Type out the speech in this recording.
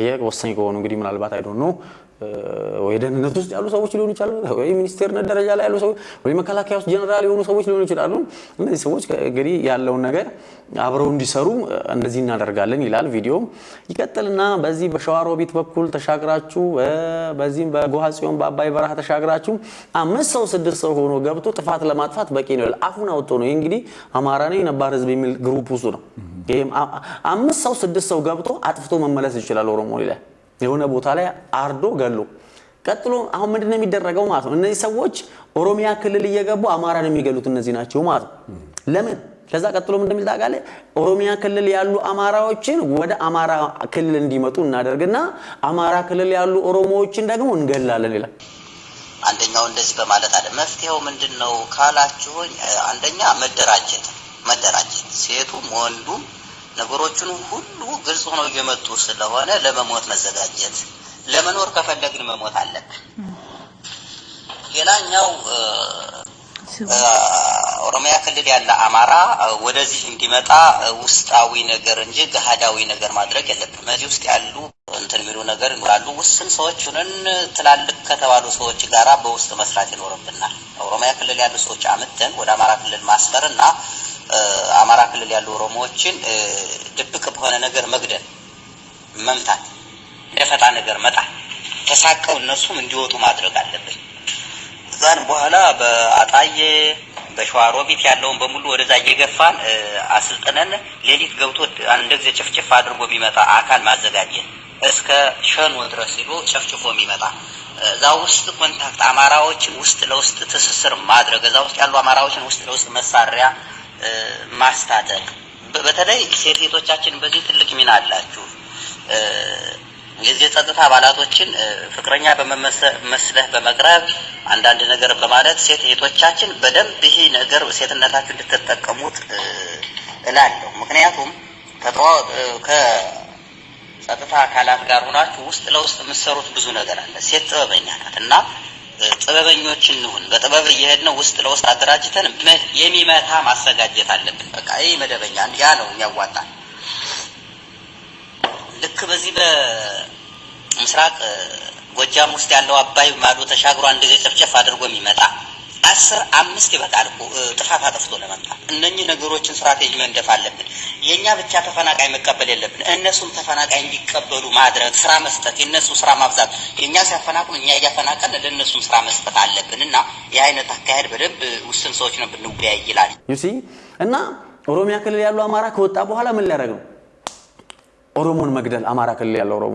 ይሄ ወሳኝ ከሆኑ እንግዲህ ምናልባት አይ ዶንት ኖ ወይ ደህንነት ውስጥ ያሉ ሰዎች ሊሆኑ ይችላሉ ወይ ሚኒስቴርነት ደረጃ ላይ ያሉ ሰዎች ወይ መከላከያ ውስጥ ጀነራል የሆኑ ሰዎች ሊሆኑ ይችላሉ እነዚህ ሰዎች እንግዲህ ያለው ነገር አብረው እንዲሰሩ እንደዚህ እናደርጋለን ይላል ቪዲዮ ይቀጥልና በዚህ በሸዋሮቢት በኩል ተሻግራችሁ በዚህም በጎሃጽዮን በአባይ በረሃ ተሻግራችሁ 5 ሰው 6 ሰው ሆኖ ገብቶ ጥፋት ለማጥፋት በቂ ነው ይላል አፉን አውጥቶ ነው እንግዲህ አማራ ነኝ ነባር ህዝብ የሚል ግሩፕ ውስጥ ነው ይሄ 5 ሰው 6 ሰው ገብቶ አጥፍቶ መመለስ ይችላል ኦሮሞ ይላል የሆነ ቦታ ላይ አርዶ ገሎ ቀጥሎ አሁን ምንድነው የሚደረገው ማለት ነው እነዚህ ሰዎች ኦሮሚያ ክልል እየገቡ አማራን የሚገሉት እነዚህ ናቸው ማለት ነው ለምን ከዛ ቀጥሎ ምንድነው የሚታጋለ ኦሮሚያ ክልል ያሉ አማራዎችን ወደ አማራ ክልል እንዲመጡ እናደርግና አማራ ክልል ያሉ ኦሮሞዎችን ደግሞ እንገላለን ይላል አንደኛው እንደዚህ በማለት አለ መፍትሄው ምንድነው ካላችሁኝ አንደኛ መደራጀት ሴቱም ወንዱም ነገሮችን ሁሉ ግልጽ ሆኖ እየመጡ ስለሆነ ለመሞት መዘጋጀት ለመኖር ከፈለግን መሞት አለብን ሌላኛው ኦሮሚያ ክልል ያለ አማራ ወደዚህ እንዲመጣ ውስጣዊ ነገር እንጂ ገሃዳዊ ነገር ማድረግ የለብንም እዚህ ውስጥ ያሉ እንትን የሚሉ ነገር ይኖራሉ ውስን ሰዎች ሆነን ትላልቅ ከተባሉ ሰዎች ጋራ በውስጥ መስራት ይኖርብናል ኦሮሚያ ክልል ያሉ ሰዎች አመተን ወደ አማራ ክልል ማስፈርና አማራ ክልል ያሉ ኦሮሞዎችን ድብቅ በሆነ ነገር መግደል መምታት ለፈጣ ነገር መጣ ተሳቀው እነሱም እንዲወጡ ማድረግ አለብን ዛን በኋላ በአጣዬ በሸዋሮቢት ያለውን በሙሉ ወደዛ እየገፋን አስልጠነን ሌሊት ገብቶ አንድ ጊዜ ጭፍጭፍ አድርጎ የሚመጣ አካል ማዘጋጀት እስከ ሸኖ ድረስ ይሎ ጨፍጭፎ የሚመጣ እዛው ውስጥ ኮንታክት አማራዎችን ውስጥ ለውስጥ ትስስር ማድረግ እዛው ውስጥ ያሉ አማራዎችን ውስጥ ለውስጥ መሳሪያ ማስታጠቅ በተለይ ሴቶቻችን በዚህ ትልቅ ሚና አላችሁ የዚህ ጸጥታ አባላቶችን ፍቅረኛ በመመስለህ በመቅረብ አንዳንድ ነገር በማለት ሴቶቻችን በደንብ ይሄ ነገር ሴትነታችሁ እንድትጠቀሙት እላለሁ ምክንያቱም ከጸጥታ አካላት ጋር ሆናችሁ ውስጥ ለውስጥ የምትሰሩት ብዙ ነገር አለ ሴት ጥበበኛ ናትና ጥበበኞችን ነው በጥበብ እየሄድነው ውስጥ ለውስጥ አደራጅተን የሚመታ ማሰጋጀት አለብን በቃ ይሄ መደበኛ ያ ነው የሚያዋጣ ልክ በዚህ በምስራቅ ጎጃም ውስጥ ያለው አባይ ማዶ ተሻግሮ አንድ ጊዜ ጨፍጨፍ አድርጎ የሚመጣ 15 ይበቃል ጥፋት አጥፍቶ ለማምጣት እነኚህ ነገሮችን ስትራቴጂ መንደፍ አለብን የኛ ብቻ ተፈናቃይ መቀበል የለብን እነሱም ተፈናቃይ እንዲቀበሉ ማድረግ ስራ መስጠት የነሱ ስራ ማብዛት የኛ ሲያፈናቅሉ እኛ ያፈናቀል ለነሱም ስራ መስጠት አለብንና የአይነት አካሄድ በደንብ ውስን ሰዎች ነው ብንወያይ ይላል ዩሲ እና ኦሮሚያ ክልል ያለው አማራ ከወጣ በኋላ ምን ሊያደርግ ነው ኦሮሞን መግደል አማራ ክልል ያለው ኦሮሞ